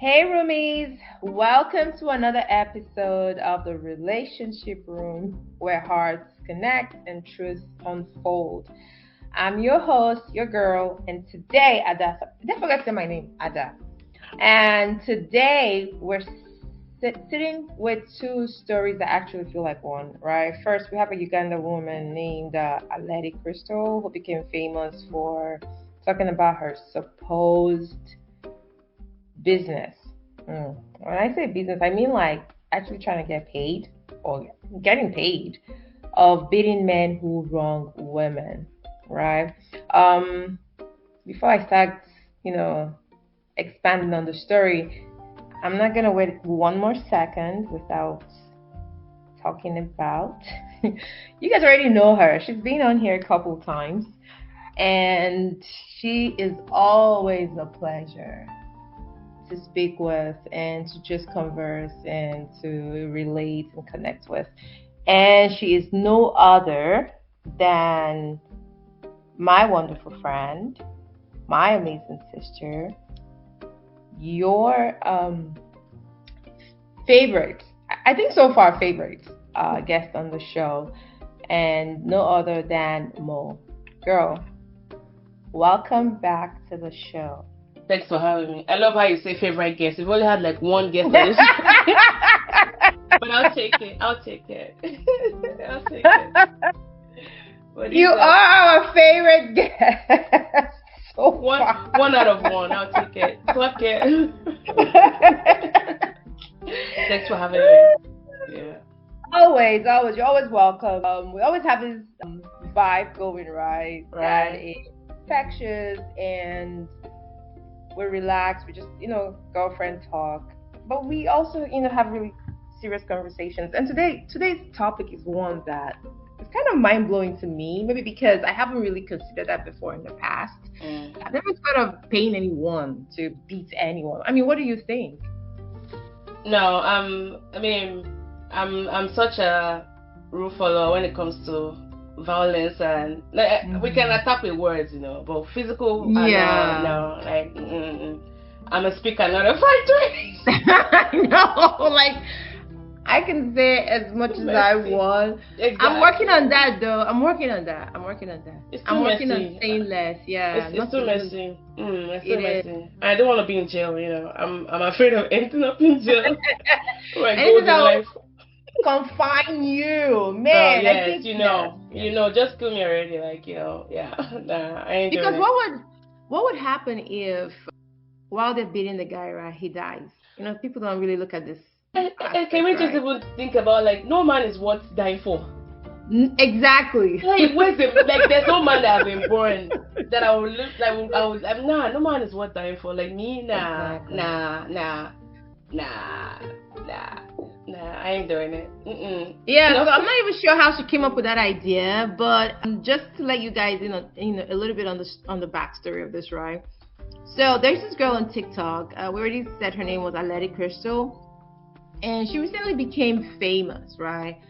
Hey roomies, welcome to another episode of the Relationship Room where hearts connect and truths unfold. I'm your host, your girl, and today, Ada, I forgot to say my name, Ada. And today we're sitting with two stories that actually feel like one, right? First, we have a Uganda woman named Aleti Crystal who became famous for talking about her supposed business. When I say business, I mean like actually trying to get paid or getting paid of beating men who wrong women, right? Before I start, you know, expanding on the story, I'm not gonna wait one more second without talking about. You guys already know her. She's been on here a couple times, and she is always a pleasure to speak with and to just converse and to relate and connect with. And she is no other than my wonderful friend, my amazing sister, your favorite, I think so far favorite guest on the show, and no other than Mo. Girl, welcome back to the show. Thanks for having me. I love how you say favorite guest. We've only had like one guest on this show. But I'll take it. I'll take it. I'll take it. You are our favorite guest. So one out of one. I'll take it. Fuck it. Thanks for having me. Yeah. Always. You're always welcome. We always have this vibe going, right? That is infectious and we're relaxed. We just, girlfriend talk. But we also, have really serious conversations. And today's topic is one that is kind of mind blowing to me. Maybe because I haven't really considered that before in the past. I've never thought of paying anyone to beat anyone. I mean, what do you think? No, I'm such a rule follower when it comes to violence and we can attack with words, but physical, no, like I'm a speaker, not a fighter. I know, like I can say as much as I want. Exactly. I'm working on that though. I'm working on that. I'm working on saying less. Yeah, it's too messy. It's too messy. I don't want to be in jail. I'm afraid of ending up in jail. Life. Confine you, man. Yes, I think just kill me already. Like, yeah. Nah, I ain't because doing what would happen if while they're beating the guy, right, he dies? People don't really look at this. Can we just even think about like no man is worth dying for? Exactly. Like there's no man that I've been born that I would live no man is worth dying for. Like me, exactly. Nah, I ain't doing it. Yeah, so I'm not even sure how she came up with that idea, but just to let you guys a little bit on the backstory of this, right? So there's this girl on TikTok. We already said her name was Aleti Crystal, and she recently became famous, right,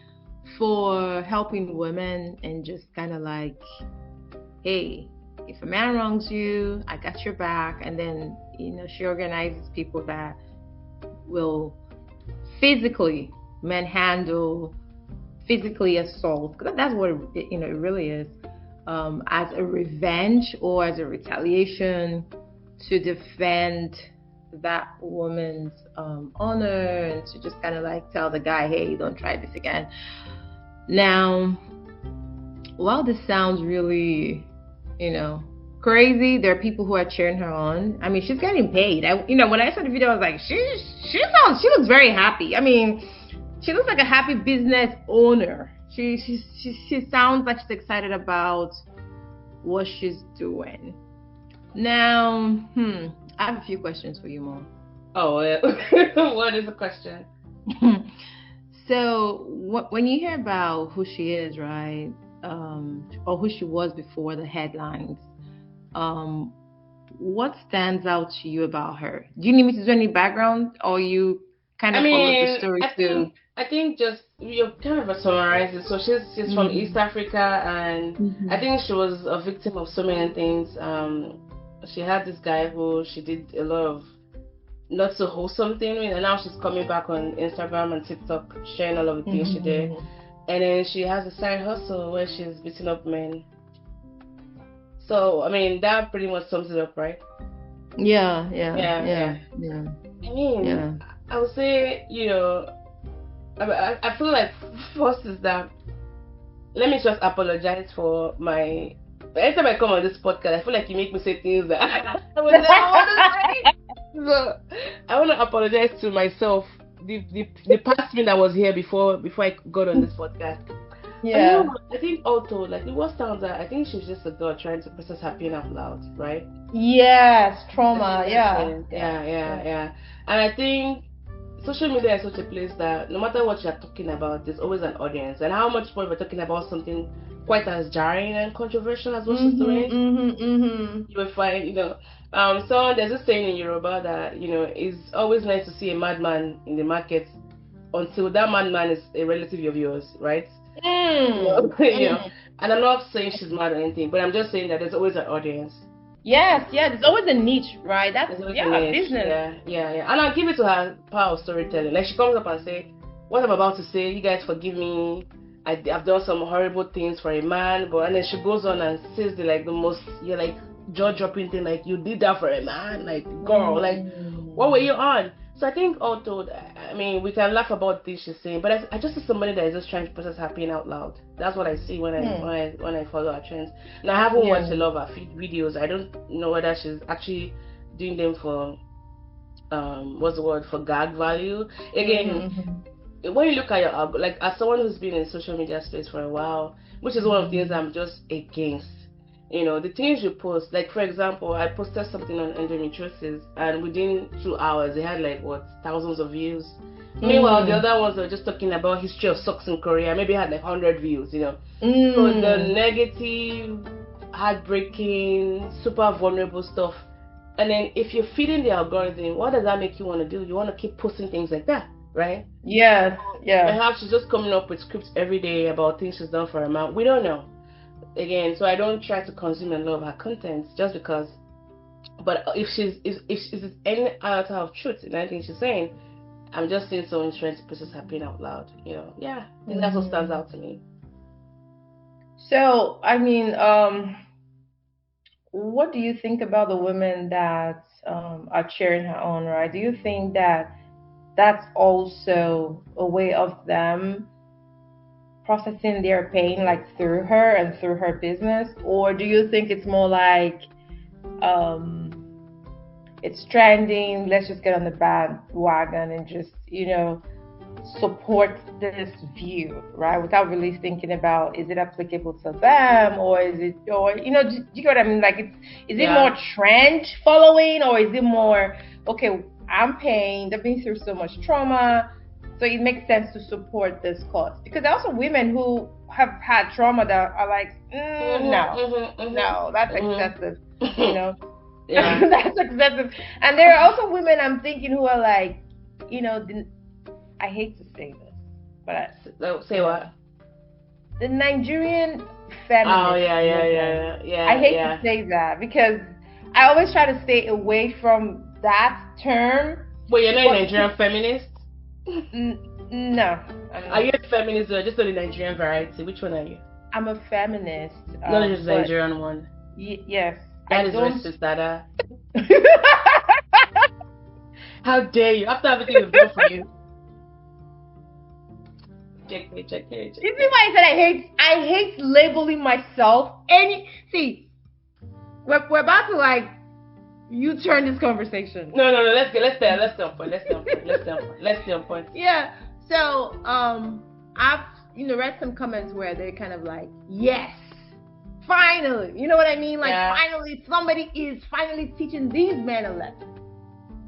for helping women and just kind of like, hey, if a man wrongs you, I got your back, and then she organizes people that will physically manhandle, physically assault, because that's what it really is, as a revenge or as a retaliation to defend that woman's honor and to just kind of like tell the guy, hey, don't try this again. Now, while this sounds really, crazy, there are people who are cheering her on. I mean, she's getting paid. When I saw the video, I was like, she looks very happy. I mean, she looks like a happy business owner. She sounds like she's excited about what she's doing. Now, I have a few questions for you, Mom. Oh, what is the question? So, when you hear about who she is, right, or who she was before the headlines, what stands out to you about her? Do you need me to do any background, or you kind of follow the story too? I think just you kind of summarized it. So she's from East Africa, and I think she was a victim of so many things. She had this guy who she did a lot of not so wholesome thing, and now she's coming back on Instagram and TikTok sharing all of the things she did. And then she has a side hustle where she's beating up men. So, I mean, that pretty much sums it up, right? Yeah. I mean, I would say, I feel like first is that, let me just apologize for my, anytime I come on this podcast, I feel like you make me say things that I would never want to say. So, I want to apologize to myself, the past me that was here before I got on this podcast. Yeah. I think also, like, the worst sounds that I think she's just a girl trying to process her pain out loud, right? Yes, trauma. Yeah. And I think social media is such a place that no matter what you're talking about, there's always an audience. And how much more we're talking about something quite as jarring and controversial as what she's doing, you will find, so there's this saying in Yoruba that, it's always nice to see a madman in the market until that madman is a relative of yours, right? And I'm not saying she's mad or anything, but I'm just saying that there's always an audience. Yes, there's always a niche, right? That's business. Yeah. And I'll give it to her power of storytelling. Like, she comes up and say, what I'm about to say, you guys forgive me. I've done some horrible things for a man, and then she goes on and says the most, jaw-dropping thing, like, you did that for a man, like, girl, like, what were you on? So I think also, I mean, we can laugh about this she's saying, but I just see somebody that is just trying to process her pain out loud. That's what I see when I follow her trends. Now, I haven't watched a lot of her videos. I don't know whether she's actually doing them for for gag value. Again, when you look at your, like, as someone who's been in social media space for a while, which is one of the things I'm just against. The things you post, like, for example, I posted something on endometriosis, and within 2 hours, it had, like, thousands of views. Meanwhile, the other ones were just talking about history of socks in Korea, maybe had, like, 100 views, So the negative, heartbreaking, super vulnerable stuff. And then if you're feeding the algorithm, what does that make you want to do? You want to keep posting things like that, right? Yes, Perhaps she's just coming up with scripts every day about things she's done for a man. We don't know. Again, so I don't try to consume a lot of her content just because. But if she's any iota of truth in anything she's saying, I'm just seeing someone trying to process her pain out loud. I think that's what stands out to me. So, I mean, what do you think about the women that are cheering her on, right? Do you think that that's also a way of them processing their pain, like, through her and through her business? Or do you think it's more like it's trending, let's just get on the bandwagon and just support this view, right, without really thinking about, is it applicable to them, or is it, or do you get what I mean? Like, is it more trend following, or is it more, okay, I'm paying, they've been through so much trauma, so it makes sense to support this cause? Because there are also women who have had trauma that are like, no, that's excessive, that's excessive. And there are also women I'm thinking who are like, I hate to say this, but say what? The Nigerian feminist. Oh yeah. I hate to say that because I always try to stay away from that term. Wait, you're not a Nigerian feminist? No. Are you a feminist or just on the Nigerian variety? Which one are you? I'm a feminist. Not just the Nigerian one. Yes. That is racist, Dada. How dare you? After everything we've done for you. Check me. You see why I said I hate labeling myself. We're about to, like, you turn this conversation. No. Let's stay on point. Yeah. So I've read some comments where they're kind of like, yes, finally, you know what I mean? Like, finally, somebody is finally teaching these men a lesson.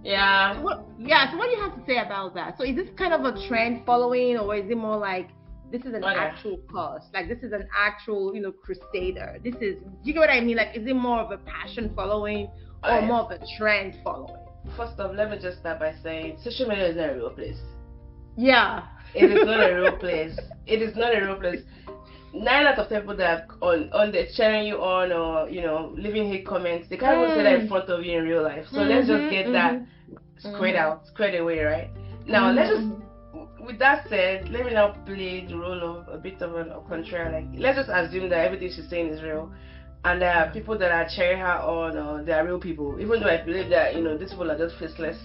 Yeah. So what do you have to say about that? So is this kind of a trend following, or is it more like this is an actual cause? Like, this is an actual, crusader. This is, do you get what I mean? Like, is it more of a passion following or more of a trend following? First off, let me just start by saying social media is not a real place. Yeah. It is not a real place. It is not a real place. 9 out of 10 people that are on the cheering you on, or leaving hate comments, they can't even say that in front of you in real life. So let's just get that squared away, right? Now let's just, with that said, let me now play the role of a bit of a contrary. Like, let's just assume that everything she's saying is real, and there are people that are cheering her on, or they are real people. Even though I believe that these people are just faceless.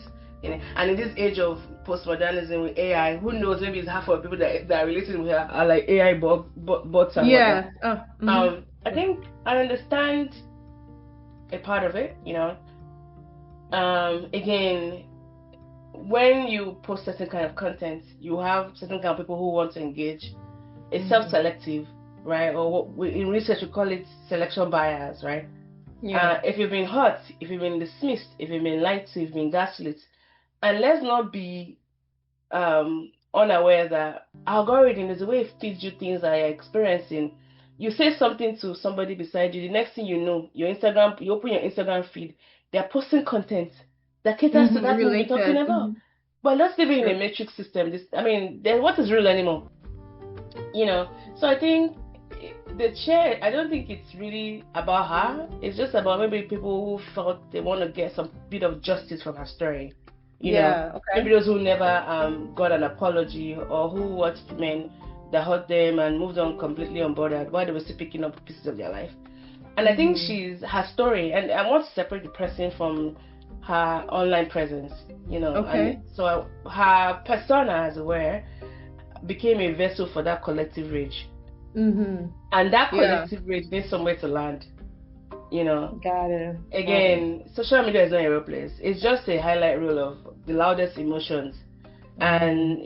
And in this age of postmodernism with AI, who knows? Maybe it's half of the people that are related with her are like AI bots and whatnot. I think I understand a part of it. Again, when you post certain kind of content, you have certain kind of people who want to engage. It's self-selective, right? Or in research we call it selection bias, right? If you've been hurt, if you've been dismissed, if you've been lied to, if you've been gaslit, and let's not be unaware that algorithm is the way it feeds you things that you're experiencing. You say something to somebody beside you, the next thing you know, you open your Instagram feed, they're posting content that caters to that thing we're talking about. But let's live in a matrix system. Then what is real anymore? So I think the chair, I don't think it's really about her. It's just about maybe people who felt they want to get some bit of justice from her story. Maybe those who never got an apology, or who watched men that hurt them and moved on completely unbothered while they were still picking up pieces of their life. And I think her story, and I want to separate the person from her online presence, And so her persona, as it were, became a vessel for that collective rage. And that collective rage needs somewhere to land. Got it. Again, social media is not a real place. It's just a highlight reel of the loudest emotions. And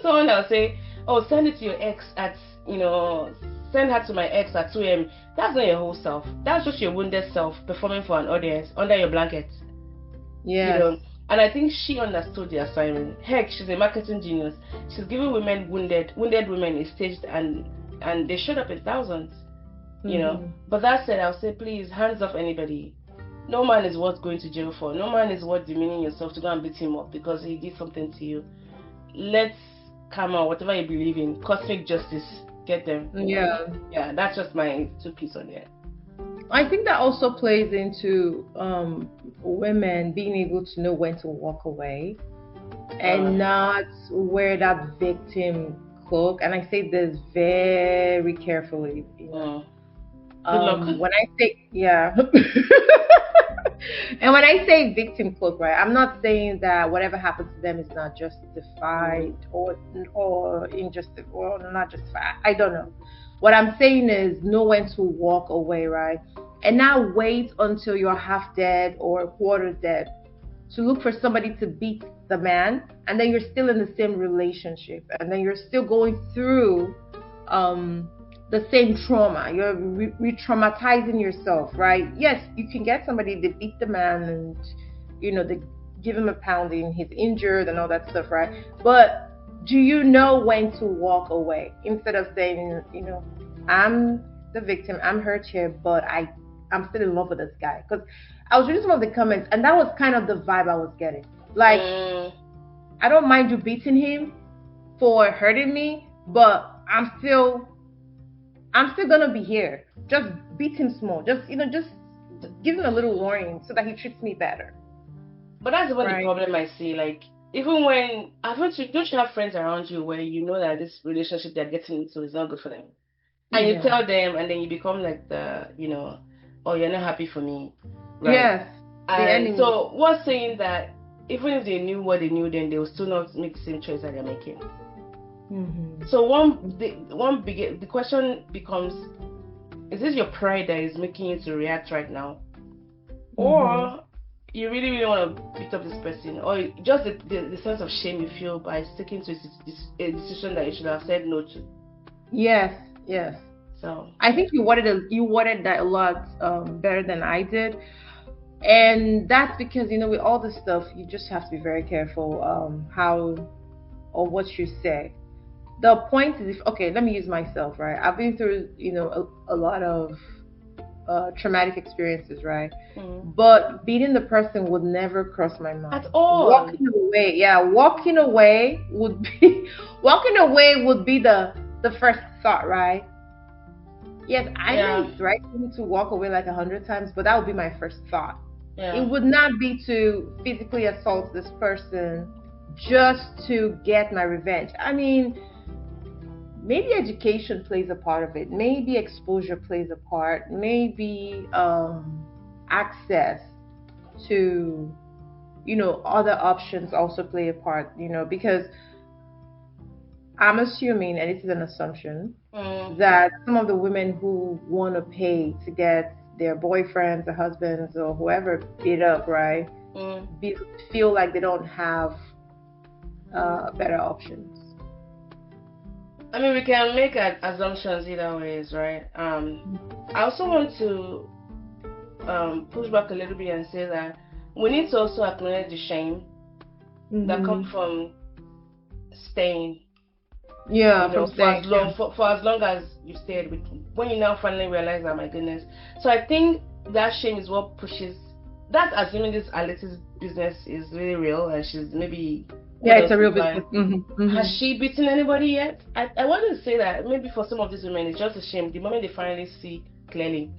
someone will say, "Oh, send it to your ex at send her to my ex at 2 a.m." That's not your whole self. That's just your wounded self performing for an audience under your blanket. And I think she understood the assignment. Heck, she's a marketing genius. She's giving wounded women a stage, and they showed up in thousands. But that said, I'll say, please, hands off anybody. No man is worth going to jail for. No man is worth demeaning yourself to go and beat him up because he did something to you. Let's come on, whatever you believe in, cosmic justice, get them. Yeah, that's just my 2 piece on it. I think that also plays into women being able to know when to walk away and not wear that victim cloak. And I say this very carefully. Good luck. When I say and when I say victim cloak, right, I'm not saying that whatever happens to them is not justified or injustice or not justified. I don't know. What I'm saying is know when to walk away, right? And not wait until you're half dead or quarter dead to look for somebody to beat the man, and then you're still in the same relationship, and then you're still going through the same trauma. You're re-traumatizing yourself, right? Yes, you can get somebody to beat the man and they give him a pounding, he's injured and all that stuff, right? But do you know when to walk away instead of saying, I'm the victim, I'm hurt here, but I'm still in love with this guy? Because I was reading some of the comments, and that was kind of the vibe I was getting. Like, I don't mind you beating him for hurting me, but I'm still gonna be here. Just beat him small. Just give him a little warning so that he treats me better. But that's what the problem I see. Like, even when don't you have friends around you where you know that this relationship they're getting into is not good for them, and you tell them, and then you become like the oh, you're not happy for me, right? Yes. And so what's saying that even if they knew what they knew, then they will still not make the same choice that they're making. So the question becomes, is this your pride that is making you to react right now, or you really, really want to beat up this person, or just the sense of shame you feel by sticking to a decision that you should have said no to? Yes. So I think you worded that a lot better than I did, and that's because with all this stuff you just have to be very careful how or what you say. The point is, let me use myself, right? I've been through a lot of traumatic experiences, right? But beating the person would never cross my mind at all. Walking away would be the first thought, right? Yes, I know it's right for me to walk away like 100 times, but that would be my first thought. It would not be to physically assault this person just to get my revenge. I mean, maybe education plays a part of it. Maybe exposure plays a part. Maybe access to, other options also play a part, because I'm assuming, and this is an assumption, that some of the women who want to pay to get their boyfriends or husbands or whoever beat up, right, feel like they don't have better options. I mean, we can make assumptions either ways, right? I also want to push back a little bit and say that we need to also acknowledge the shame that comes from staying. Yeah, from staying. For as long as you stayed with me. When you now finally realize that, my goodness. So I think that shame is what pushes. That's assuming this Alex's business is really real and she's maybe. Yeah, it's a real business. Has she beaten anybody yet? I want to say that maybe for some of these women it's just a shame the moment they finally see clearly.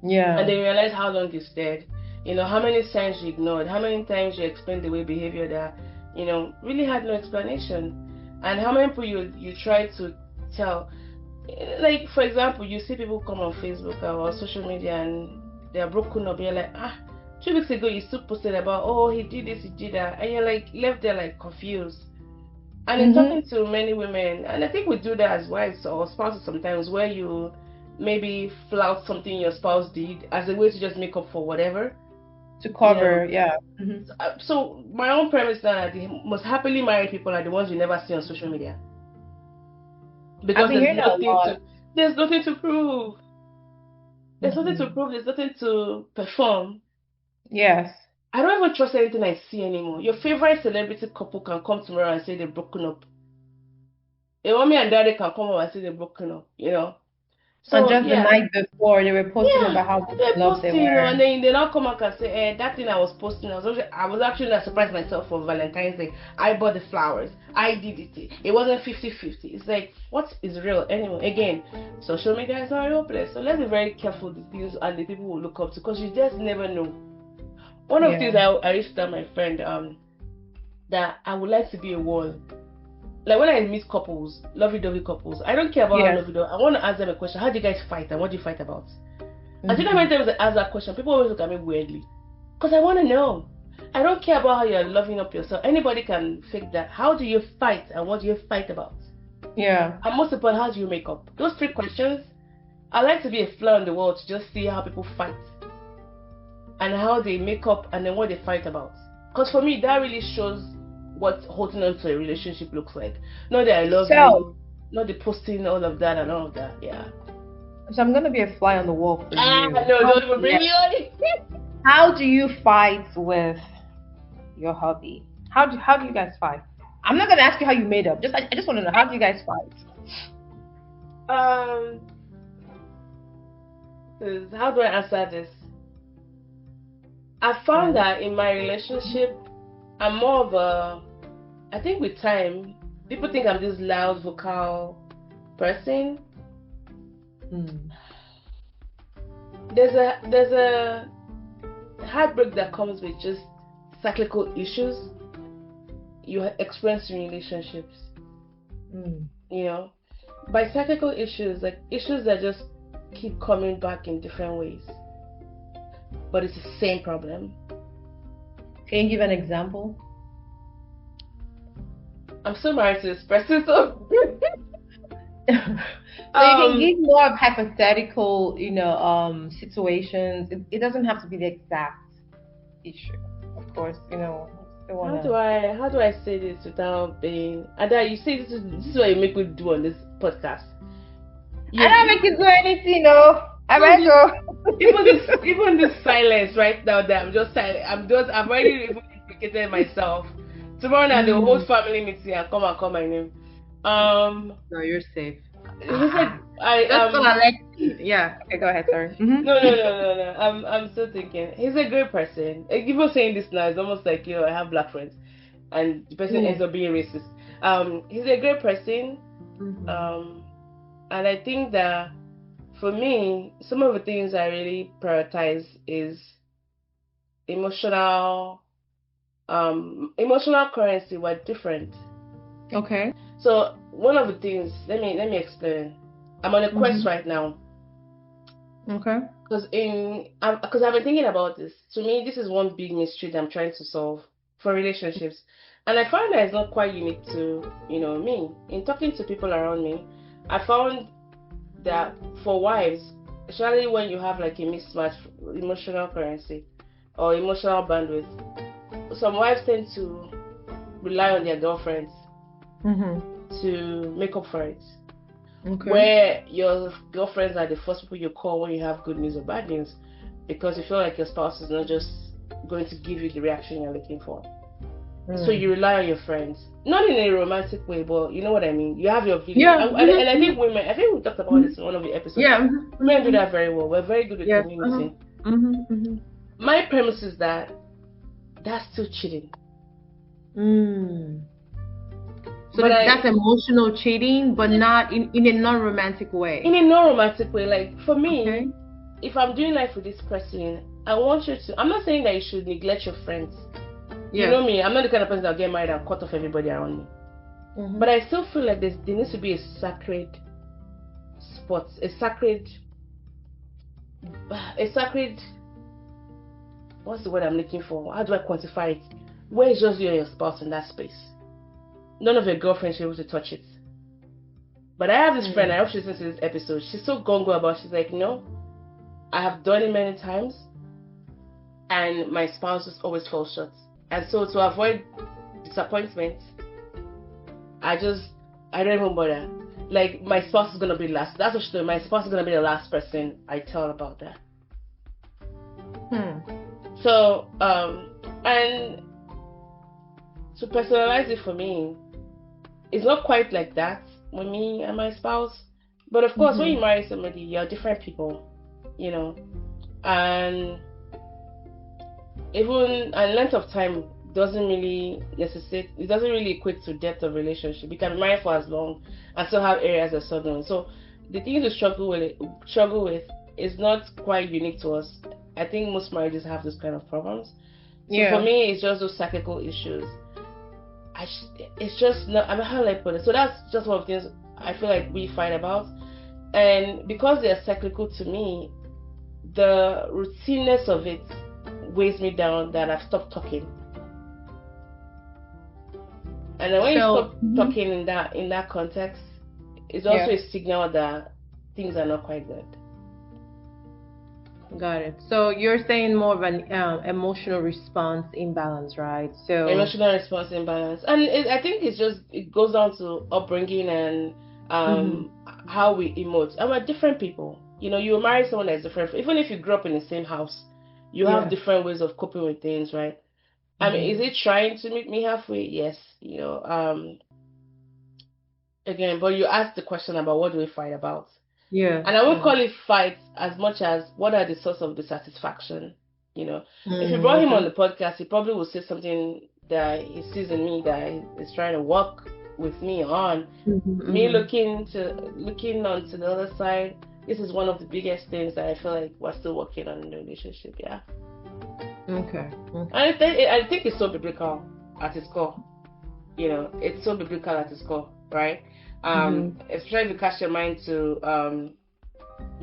Yeah. And they realize how long you stayed. How many signs you ignored, how many times you explained the way behavior that, really had no explanation. And how many people you try to tell. Like, for example, you see people come on Facebook or social media and they are broken up. You're like, 2 weeks ago you still posted about, oh, he did this, he did that. And you're like left there like confused. And in talking to many women, and I think we do that as wives or spouses sometimes, where you maybe flout something your spouse did as a way to just make up for whatever. To cover, yeah. So my own premise now that the most happily married people are the ones you never see on social media. Because there's nothing to prove. There's nothing to prove, there's nothing to perform. Yes. I don't even trust anything I see anymore. Your favorite celebrity couple can come tomorrow and say they're broken up. A mommy and daddy can come over and say they're broken up, So, and just the night before, they were posting about how love they were. And then they now come back and say, that thing I was posting, I was actually not surprised myself for Valentine's Day. I bought the flowers. I did it. It wasn't 50-50. It's like, what is real? Anyway, again, social media is not a real place. So let's be very careful with these and the people we look up to, because you just never know. One of the things I used to tell my friend, that I would like to be a wall. Like when I meet couples, lovey-dovey couples, I don't care about how lovey-dovey. I want to ask them a question. How do you guys fight and what do you fight about? I think how many times I ask that question, people always look at me weirdly. Because I want to know. I don't care about how you're loving up yourself. Anybody can fake that. How do you fight and what do you fight about? Yeah. And most important, how do you make up? Those 3 questions, I like to be a fly on the wall to just see how people fight. And how they make up and then what they fight about. Because for me, that really shows what holding on to a relationship looks like. Not that I love you, not the posting, all of that and all of that. Yeah. So I'm gonna be a fly on the wall for you. No, don't even bring me on it. How do you fight with your hubby? How do you guys fight? I'm not gonna ask you how you made up. I just want to know, how do you guys fight? How do I answer this? I found that in my relationship, I'm more of I think with time, people think I'm this loud vocal person. There's a heartbreak that comes with just cyclical issues you experience in relationships. By cyclical issues, like issues that just keep coming back in different ways, but it's the same problem. Can you give an example? I'm so married to this person, so so you can give more of hypothetical, situations. It doesn't have to be the exact issue, of course. How do I say this without being? Ada, you say this is what you make me do on this podcast. I don't make you do anything, no. Even this silence right now that I'm just silent. I've already even implicated myself. Tomorrow night the whole family meeting and come and call my name. No, you're safe. Yeah. Okay, go ahead, sorry. No. I'm still thinking. He's a great person. Even saying this now is almost like I have black friends, and the person ends up being racist. He's a great person. And I think that for me, some of the things I really prioritize is emotional currency were different. Okay. So one of the things, let me explain. I'm on a quest right now. Okay. Because I've been thinking about this. To me, this is one big mystery that I'm trying to solve for relationships, and I found that it's not quite unique to me. In talking to people around me, I found that for wives, especially when you have like a mismatch emotional currency or emotional bandwidth, some wives tend to rely on their girlfriends to make up for it. Okay. Where your girlfriends are the first people you call when you have good news or bad news, because you feel like your spouse is not just going to give you the reaction you're looking for. So you rely on your friends, not in a romantic way, but you know what I mean. You have your village, and I think women. I think we talked about this in one of the episodes. Yeah, women do that very well. We're very good with community. My premise is that that's still cheating. So that's emotional cheating, but not in a non-romantic way. In a non-romantic way, like for me, if I'm doing life with this person, I want you to. I'm not saying that you should neglect your friends. You know me, I'm not the kind of person that'll get married and cut off everybody around me. But I still feel like there needs to be a sacred spot, a sacred. What's the word I'm looking for? How do I quantify it? Where is just you and your spouse in that space? None of your girlfriends should be able to touch it. But I have this friend, I hope she listens to this episode. She's so gongo about it. She's like, no, I have done it many times, and my spouse just always falls short. And so to avoid disappointment, I don't even bother. Like, my spouse is gonna be last. That's what she told me. My spouse is gonna be the last person I tell about that. So, and to personalize it for me, it's not quite like that with me and my spouse. But of course, when you marry somebody, you're different people, and length of time doesn't really necessitate. It doesn't really equate to depth of relationship. You can be married for as long and still have areas of struggling. So the thing to struggle with is not quite unique to us. I think most marriages have this kind of problems. So for me, it's just those cyclical issues. It's just not. How do I put it? So that's just one of the things I feel like we fight about, and because they are cyclical to me, the routineness of it weighs me down. That I've stopped talking, and then when you stop talking in that context, it's also a signal that things are not quite good. Got it. So you're saying more of an emotional response imbalance, right? So emotional response imbalance, and I think it goes down to upbringing and how we emote. And we're different people. You marry someone that's different. Even if you grew up in the same house, you have different ways of coping with things, right? I mean, is it trying to meet me halfway? Yes. Again, but you asked the question about what do we fight about. Yeah. And I won't call it fights as much as what are the source of dissatisfaction. If you brought him on the podcast, he probably will say something that he sees in me that he's trying to work with me on. Me looking onto the other side. This is one of the biggest things that I feel like we're still working on in the relationship. Yeah. Okay. And I think it's so biblical at its core. It's so biblical at its core, right? Especially if you cast your mind to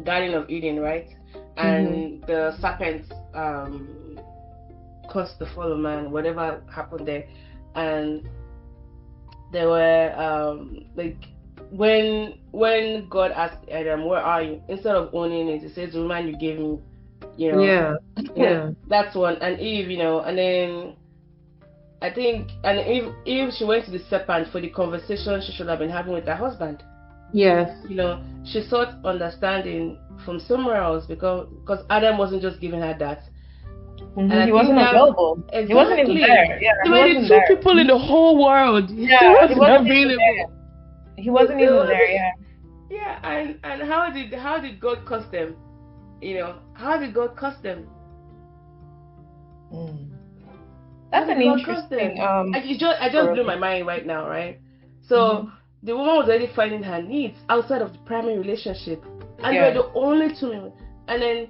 Garden of Eden, right? And the serpent caused the fall of man, whatever happened there, and there were like when God asked Adam, "Where are you?" Instead of owning it, he says, "The woman you gave me," Yeah. That's one. And Eve, and then I think, and Eve, she went to the serpent for the conversation she should have been having with her husband. Yes. She sought understanding from somewhere else because Adam wasn't just giving her that. And he wasn't available. Exactly. He wasn't even there. Yeah, there were the two people in the whole world. Yeah, he wasn't available. He wasn't even there. Yeah. Yeah, and how did God curse them? How did God curse them? That's an interesting. I just blew my mind right now, right? So the woman was already finding her needs outside of the primary relationship, and we're the only two. And then,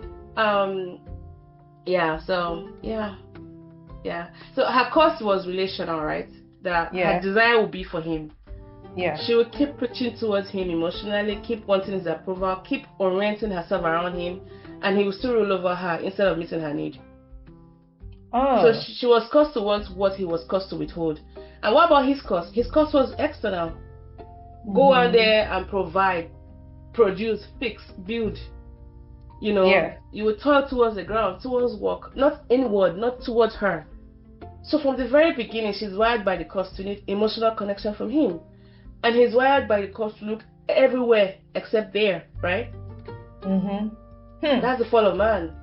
so Yeah. So her cost was relational, right? That her desire would be for him. Yeah. She would keep preaching towards him emotionally, keep wanting his approval, keep orienting herself around him, and he would still rule over her instead of meeting her need. Oh. So she was caused to want what he was caused to withhold. And what about his cost? His cost was external. Go out there and provide, produce, fix, build. You know, you would toil towards the ground, towards work, not inward, not towards her. So from the very beginning, she's wired by the cost to need emotional connection from him. And he's wired by the cost to look everywhere except there, right? That's the fall of man.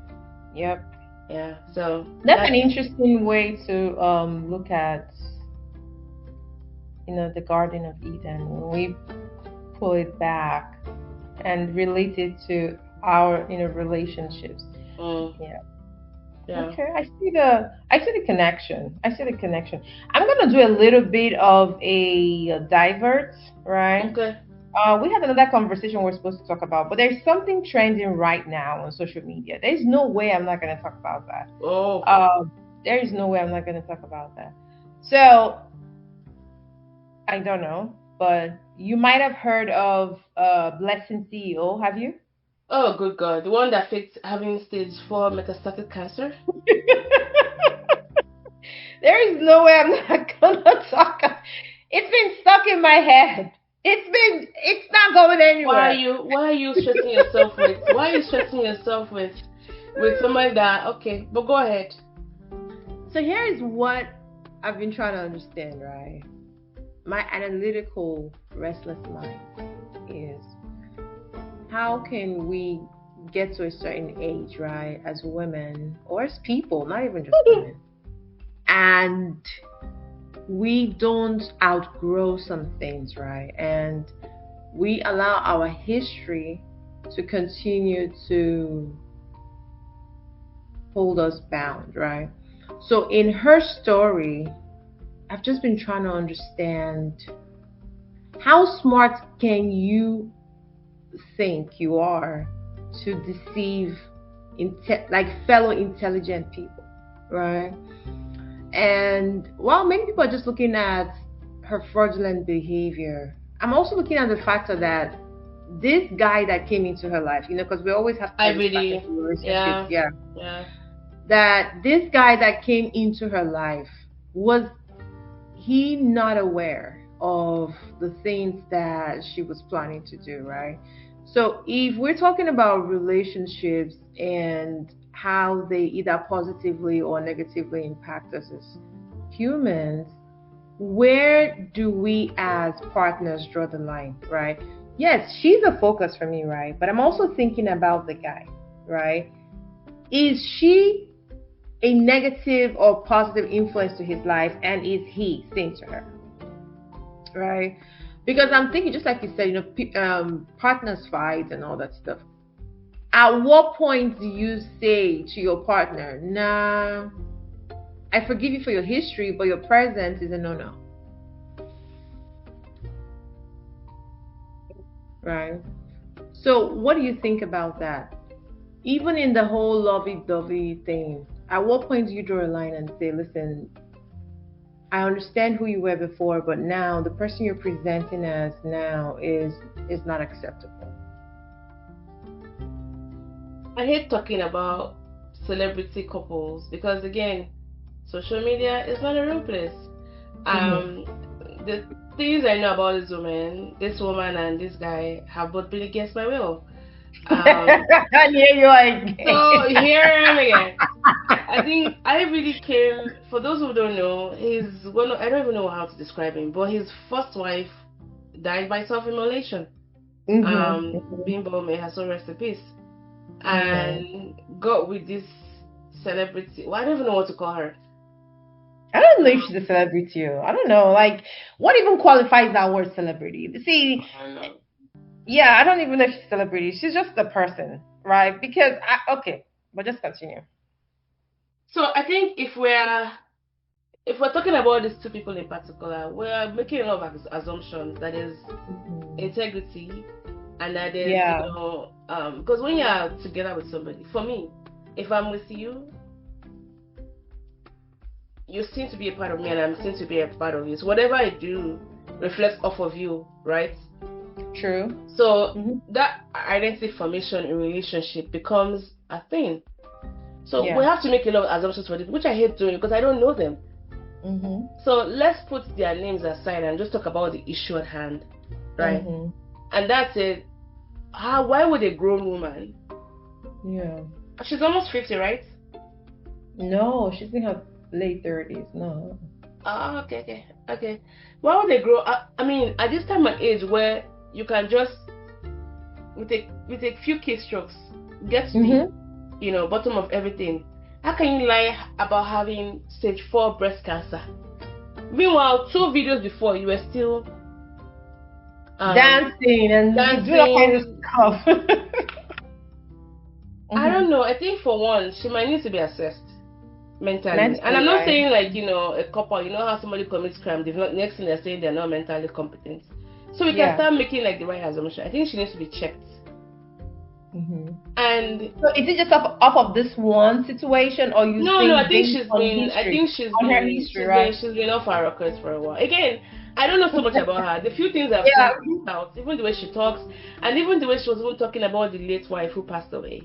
Yep. Yeah, so that's an interesting way to look at, the Garden of Eden. When we pull it back and relate it to our relationships. Yeah. Okay, I see the connection. I'm gonna do a little bit of a divert, right? Okay. We had another conversation we're supposed to talk about, but there's something trending right now on social media. There's no way I'm not gonna talk about that. Oh. There is no way I'm not gonna talk about that. So I don't know, but you might have heard of Blessing CEO. Have you? Oh, good God. The one that faked having stage 4 metastatic cancer? There is no way I'm not gonna talk. It's been stuck in my head. It's not going anywhere. Why are you stressing yourself with somebody that, okay, but go ahead. So here is what I've been trying to understand, right? My analytical restless mind is, how can we get to a certain age, right, as women or as people, not even just women, and we don't outgrow some things, right? And we allow our history to continue to hold us bound, right? So in her story, I've just been trying to understand, how smart can you think you are to deceive fellow intelligent people, right? And while many people are just looking at her fraudulent behavior, I'm also looking at the factor that this guy that came into her life, because we always have relationships, that this guy that came into her life, was he not aware of the things that she was planning to do, right? So if we're talking about relationships and how they either positively or negatively impact us as humans, where do we as partners draw the line, right? Yes, she's a focus for me, right? But I'm also thinking about the guy, right? Is she a negative or positive influence to his life, and is he staying to her, right? Because I'm thinking, just like you said, partners fight and all that stuff. At what point do you say to your partner, nah, I forgive you for your history, but your present is a no-no, right? So what do you think about that? Even in the whole lovey-dovey thing, at what point do you draw a line and say, listen, I understand who you were before, but now the person you're presenting as now is not acceptable? I hate talking about celebrity couples because, again, social media is not a real place. The things I know about this woman and this guy have both been against my will. Here you are again. So here I am again. I think I really came, for those who don't know, I don't even know how to describe him, but his first wife died by self-immolation. Bimbo, may her soul rest in peace. And got with this celebrity. Well, I don't even know what to call her. I don't know if she's a celebrity. I don't know. Like, what even qualifies that word celebrity? See, yeah, I don't even know if she's a celebrity. She's just a person, right? Because, but just continue. So I think if we're talking about these two people in particular, we're making a lot of assumptions. That is integrity, and that is, because when you are together with somebody, for me, if I'm with you, you're seen to be a part of me and I'm seen to be a part of you. So whatever I do reflects off of you, right? True. So that identity formation in relationship becomes a thing. So we have to make a lot of assumptions for this, which I hate doing because I don't know them. So let's put their names aside and just talk about the issue at hand, right? And that's it. Why would a grown woman? Yeah. She's almost 50, right? No, she's in her late 30s. No. Okay. Why would they grow? I mean, at this time and age where you can just with a few keystrokes get to the bottom of everything. How can you lie about having stage 4 breast cancer? Meanwhile, 2 videos before you were still dancing and doing all kinds of stuff. I don't know. I think for one, she might need to be assessed mentally. And I'm not saying like, a couple, how somebody commits crime, next thing they're saying they're not mentally competent. So we can start making like the right assumption. I think she needs to be checked. And so is it just off of this one situation, or you? No, I think she's been off our records for a while. Again, I don't know so much about her. The few things I've seen out, even the way she talks, and even the way she was even talking about the late wife who passed away.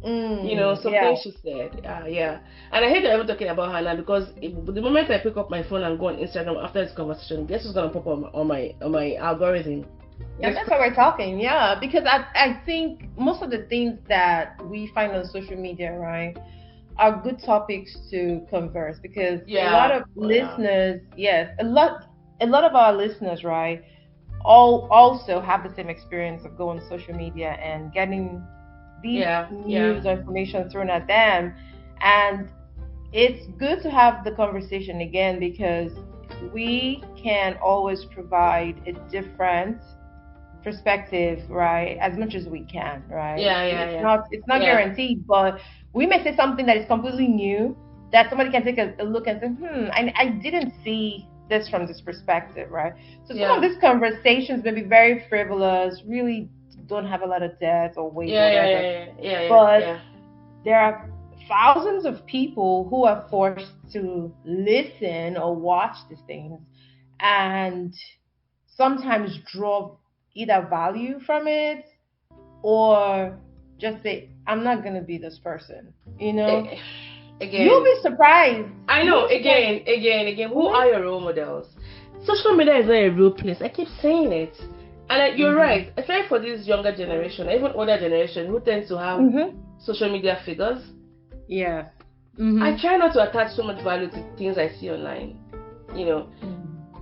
Something she said. And I hate that I'm talking about her now because the moment I pick up my phone and go on Instagram after this conversation, guess what's gonna pop up on my algorithm? Yeah, that's why we're talking. Yeah, because I think most of the things that we find on social media, right, are good topics to converse because a lot of listeners, a lot of our listeners, right, also have the same experience of going on social media and getting these news or information thrown at them, and it's good to have the conversation again because we can always provide a different perspective, right, as much as we can, right? It's not guaranteed, but we may say something that is completely new that somebody can take a look and say, I didn't see this from this perspective, right? So some of these conversations may be very frivolous, really don't have a lot of depth or weight, but there are thousands of people who are forced to listen or watch these things and sometimes draw either value from it or just say, I'm not going to be this person, Again, you'll be surprised. I know. Again, who are your role models? Social media is not a real place. I keep saying it. And you're right, especially for this younger generation, even older generation who tends to have social media figures. Yeah. I try not to attach so much value to things I see online.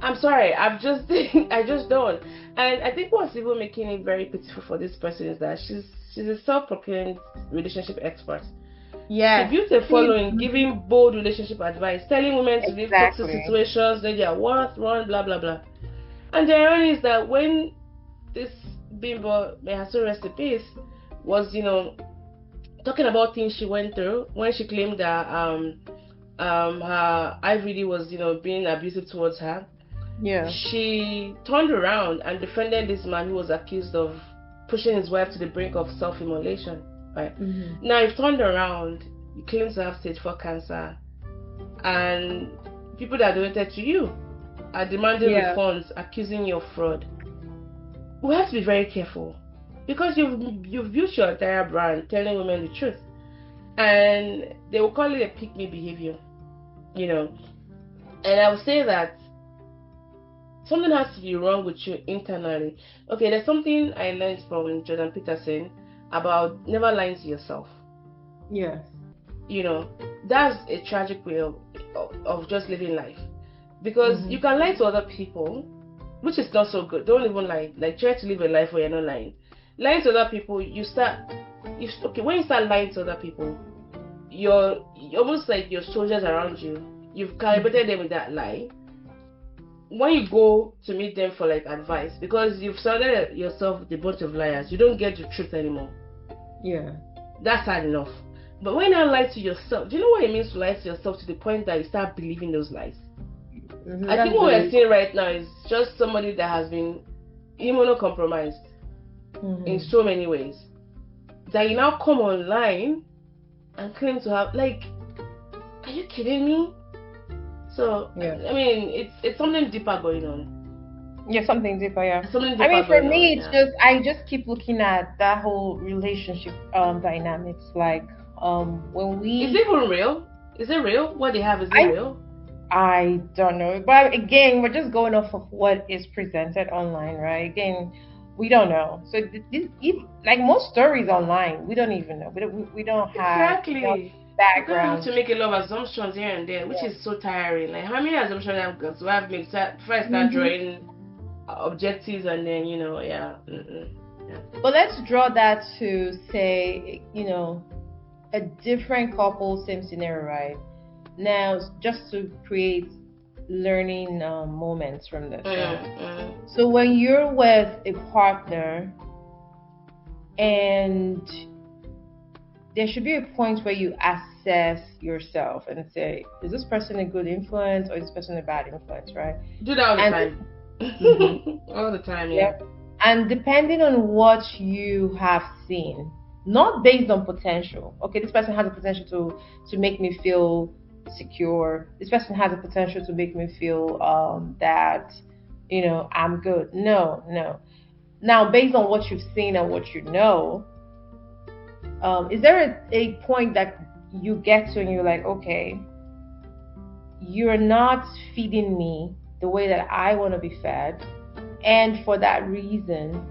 I'm sorry, I just don't. And I think what's even making it very pitiful for this person is that she's a self-proclaimed relationship expert. Yeah. She built a following, giving bold relationship advice, telling women to leave toxic situations, know their worth, run, blah blah blah. And the irony is that when this bimbo, may her soul rest in peace, was talking about things she went through when she claimed that her IVD was being abusive towards her. Yeah. She turned around and defended this man who was accused of pushing his wife to the brink of self-immolation. Right. Now you've turned around, you claim to have stage 4 cancer, and people that donated to you are demanding refunds, accusing you of fraud. We have to be very careful because you've built your entire brand telling women the truth, and they will call it a pick-me behavior, And I would say that something has to be wrong with you internally. Okay, there's something I learned from Jordan Peterson about never lying to yourself. Yes. That's a tragic way of just living life. Because you can lie to other people, which is not so good. Don't even lie. Like, try to live a life where you're not lying. Lying to other people, when you start lying to other people, you're almost like your soldiers around you. You've calibrated them with that lie. When you go to meet them for like advice, because you've surrounded yourself with a bunch of liars, you don't get the truth anymore. Yeah. That's hard enough. But when you lie to yourself, do you know what it means to lie to yourself to the point that you start believing those lies? I think what we're seeing right now is just somebody that has been immunocompromised in so many ways. That you now come online and claim to have, like, are you kidding me? So I mean, it's something deeper going on. Yeah, something deeper, yeah. Something deeper I mean, for me, on, it's just I just keep looking at that whole relationship dynamics. Like when we is it even real? Is it real? What they have, is it real? I don't know, but again, we're just going off of what is presented online, right? Again, we don't know. So this, like most stories online, we don't even know. We don't have exactly background. You have to make a lot of assumptions here and there, which is so tiring. Like how many assumptions I've got to have made before I start drawing objectives, and then yeah. But let's draw that to say a different couple, same scenario, right? Now, just to create learning moments from this. Right? So when you're with a partner, and there should be a point where you assess yourself and say, is this person a good influence or is this person a bad influence, right? Do that all the time. All the time, yeah. And depending on what you have seen, not based on potential. Okay, this person has a potential to make me feel secure. This person has a potential to make me feel that I'm good. No. Now, based on what you've seen and what you know, is there a point that you get to and you're like, okay, you're not feeding me the way that I want to be fed, and for that reason,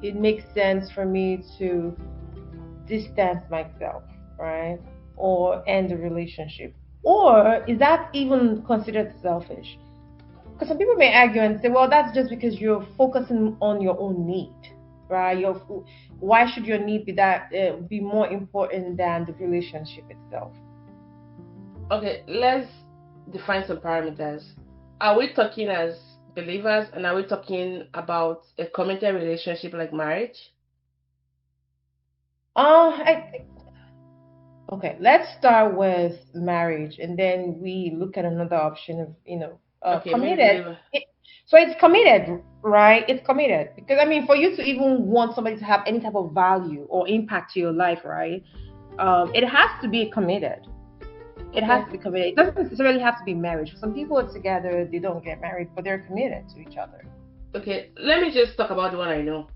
it makes sense for me to distance myself, right? Or end the relationship? Or is that even considered selfish? Because some people may argue and say, well, that's just because you're focusing on your own need, right? Why should your need be more important than the relationship itself? Okay, let's define some parameters. Are we talking as believers, and are we talking about a committed relationship like marriage? Okay, let's start with marriage, and then we look at another option of committed. So it's committed, right? It's committed because I mean, for you to even want somebody to have any type of value or impact to your life, right? It has to be committed. It has to be committed. It doesn't necessarily have to be marriage. Some people are together, they don't get married, but they're committed to each other. Okay, let me just talk about the one I know.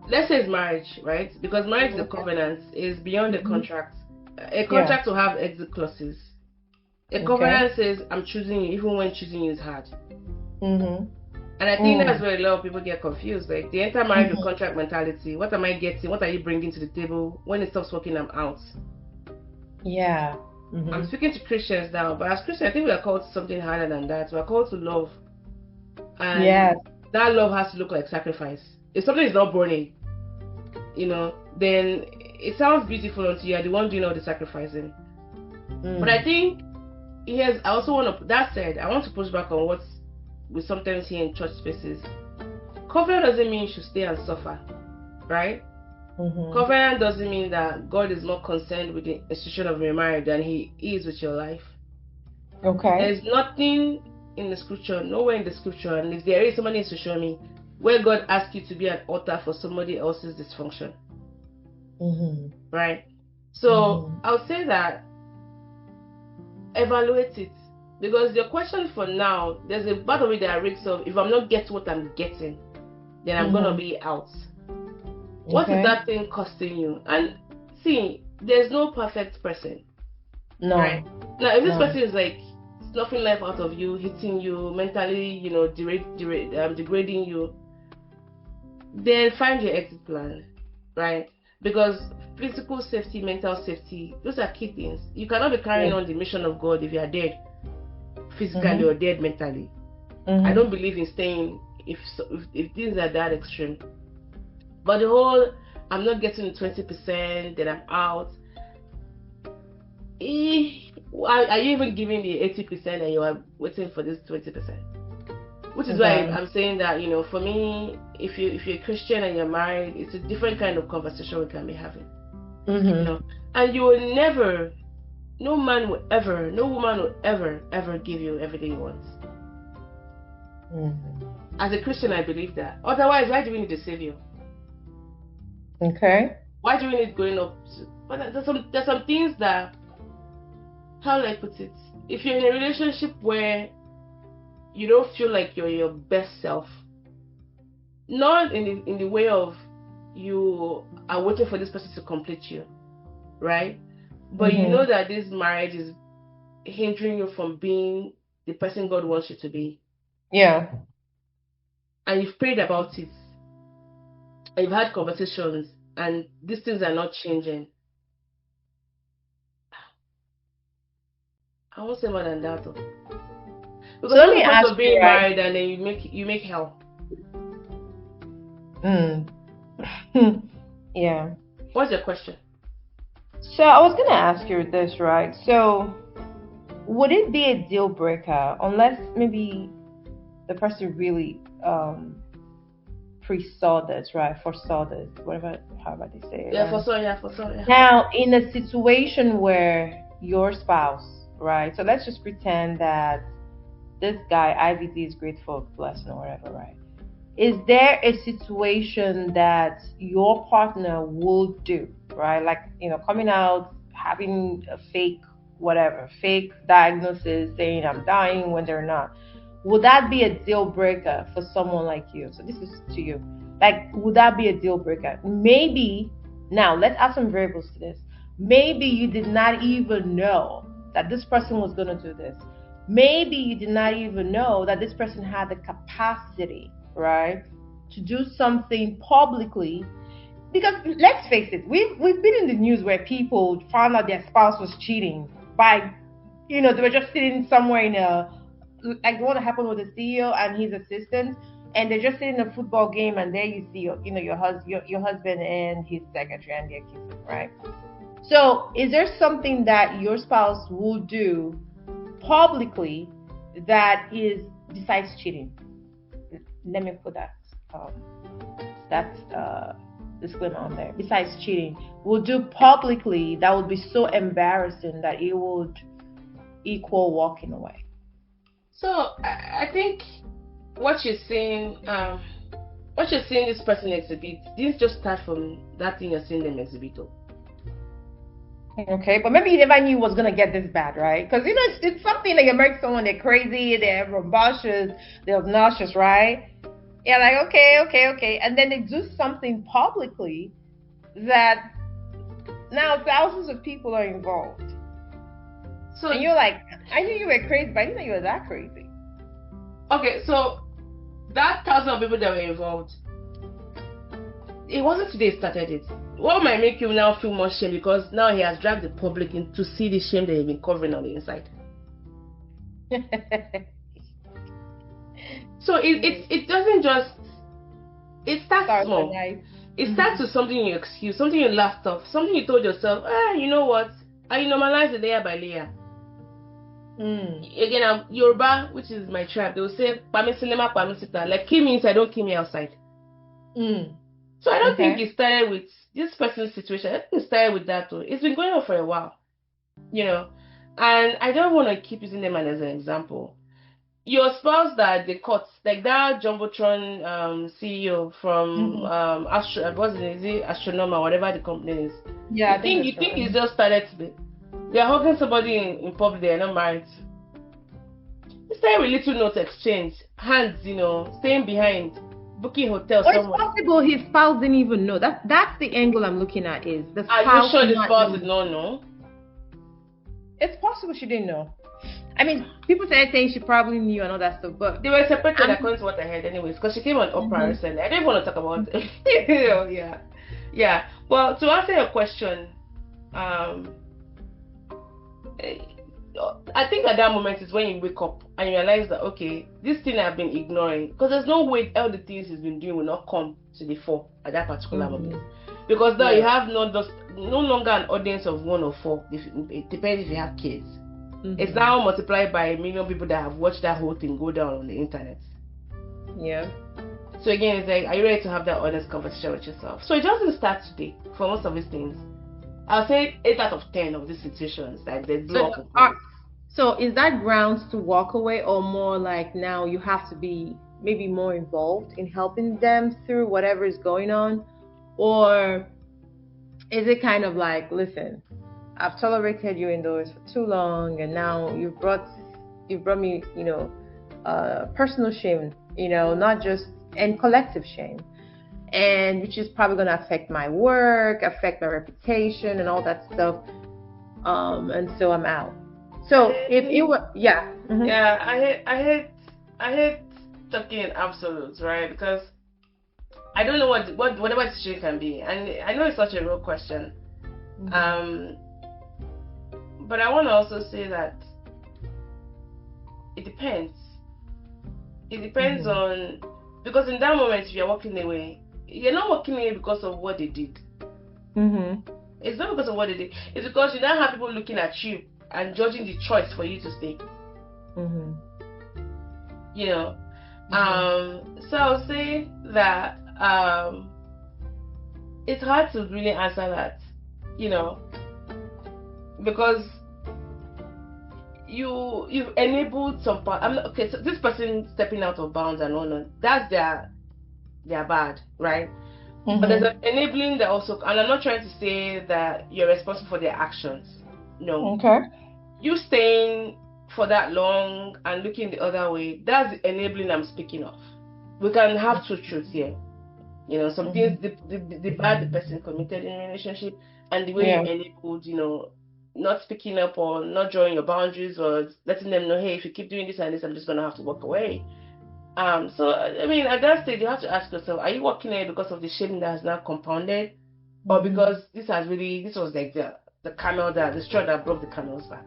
Let's say it's marriage, right? Because marriage is a covenant, is beyond a contract. A contract will have exit clauses. A covenant says, I'm choosing you, even when choosing you is hard. And I think that's where a lot of people get confused. Like, they enter marriage with contract mentality. What am I getting? What are you bringing to the table? When it stops working, I'm out. Yeah. I'm speaking to Christians now, but as Christians, I think we are called to something harder than that. We are called to love. And that love has to look like sacrifice. If something is not burning, then it sounds beautiful until you are the one doing all the sacrificing. But I think I also want to, that said, I want to push back on what we sometimes hear in church spaces. Covenant doesn't mean you should stay and suffer, right? Covenant doesn't mean that God is more concerned with the institution of your marriage than He is with your life. Okay. There's nothing in the scripture, nowhere in the scripture, and if there is, somebody needs to show me where God asks you to be an altar for somebody else's dysfunction. Right? So I'll say that evaluate it, because your question for now, there's a part of it that reeks of, if I'm not getting what I'm getting, then I'm gonna be out. What is that thing costing you? And see, there's no perfect person. No. Right? Now, if this person is like snuffing life out of you, hitting you mentally, degrading you, then find your exit plan, right? Because physical safety, mental safety, those are key things. You cannot be carrying on the mission of God if you are dead physically or dead mentally. I don't believe in staying if things are that extreme. But the whole, I'm not getting 20%, then I'm out. Are you even giving the 80% and you are waiting for this 20%? Which is why I'm saying that, for me, if you're a Christian and you're married, it's a different kind of conversation we can be having. And you will never, no man will ever, no woman will ever give you everything you want. As a Christian, I believe that. Otherwise, why do we need a savior? Okay. Why do we need going up? But there's some things that how do I put it? If you're in a relationship where you don't feel like you're your best self, not in the way of you are waiting for this person to complete you, right? But you know that this marriage is hindering you from being the person God wants you to be. Yeah. And you've prayed about it. And you've had conversations, and these things are not changing. I won't say more than that, though. Because So let what's me the point ask of you, being right? married and then you make hell? Yeah. What's your question? So I was gonna ask you this, right? So would it be a deal breaker unless maybe the person really pre-saw this, right? Foresaw this, whatever, however they say it, Yeah, right? for sure, yeah. Now, in a situation where your spouse, right? So let's just pretend that this guy, IVD, is grateful, blessing, or whatever, right? Is there a situation that your partner will do, right? Like, coming out, having a fake, whatever, fake diagnosis, saying I'm dying when they're not. Would that be a deal breaker for someone like you? So this is to you. Like, would that be a deal breaker? Maybe, now let's add some variables to this. Maybe you did not even know that this person was going to do this. Maybe you did not even know that this person had the capacity, right, to do something publicly. Because let's face it, we've been in the news where people found out their spouse was cheating by, they were just sitting somewhere in a, like the one that happened with the CEO and his assistant, and they're just sitting in a football game, and there you see, your husband and his secretary, and they're kissing, right? So, is there something that your spouse will do publicly that is besides cheating? Let me put that disclaimer on there. Besides cheating, will do publicly that would be so embarrassing that it would equal walking away. So I think what you're saying this person exhibit didn't just start from that thing you're seeing them exhibit. Okay, but maybe you never knew it was gonna get this bad, right? Because it's something that you make someone, they're crazy, they're rambunctious, they're obnoxious, right? Yeah, like okay, and then they do something publicly that now thousands of people are involved. So and you're like, I knew you were crazy, but I didn't know you were that crazy. Okay, so that thousands of people that were involved, it wasn't today he started it. What might make you now feel more shame because now he has dragged the public in to see the shame that you've been covering on the inside. So it doesn't just, it starts small. It starts with something you excuse, something you laughed off, something you told yourself, you know what? And you normalize it layer by layer. Again, Yoruba, which is my tribe, they will say "Pamisilema, pamisita," like kill me inside, don't kill me outside. So I don't think it started with this person's situation. I think it started with that too. It's been going on for a while, and I don't want to keep using them as an example. Your spouse that they caught, like that Jumbotron CEO from Astronoma, whatever the company is. Yeah, you think it's just started today? They're hugging somebody in public, they're not married. It's started with little note exchange, hands, staying behind, booking hotels somewhere. It's possible his spouse didn't even know. That's the angle I'm looking at. Is the spouse? Are you sure the spouse did not know? It's possible she didn't know. I mean, people saying she probably knew and all that stuff, but they were separated according to what I heard, anyways. Because she came on Oprah recently. I don't want to talk about it. Yeah. Well, to answer your question, I think at that moment is when you wake up and you realize that okay, this thing I've been ignoring, because there's no way all the things he's been doing will not come to the fore at that particular moment. Because now you have no longer an audience of 1 or 4. It depends if you have kids. It's now multiplied by 1 million people that have watched that whole thing go down on the internet. Yeah. So again, it's like, are you ready to have that honest conversation with yourself? So it doesn't start today for most of these things. I'll say 8 out of 10 of these situations that they blow up. So is that grounds to walk away, or more like now you have to be maybe more involved in helping them through whatever is going on? Or is it kind of like, listen, I've tolerated you indoors for too long, and now you've brought me, personal shame, not just and collective shame, and which is probably going to affect my work, affect my reputation, and all that stuff. And so I'm out. So if it were, yeah, yeah, I hate talking in absolutes, right? Because I don't know whatever the situation can be, and I know it's such a real question. But I want to also say that it depends. It depends on, because in that moment, if you're walking away, you're not walking away because of what they did. It's not because of what they did. It's because you now have people looking at you and judging the choice for you to stay. So I'll say that it's hard to really answer that, because you've enabled some part. Okay, so this person stepping out of bounds and all that, that's their bad, right? But there's an enabling that also, and I'm not trying to say that you're responsible for their actions. No. Okay. You staying for that long and looking the other way, that's the enabling I'm speaking of. We can have two truths here. Some things, the bad the person committed in a relationship, and the way you enabled, not speaking up or not drawing your boundaries or letting them know, hey, if you keep doing this and this, I'm just going to have to walk away. So, I mean, at that stage, you have to ask yourself, are you walking away because of the shame that has now compounded? Or because this was like the straw that broke the camel's back?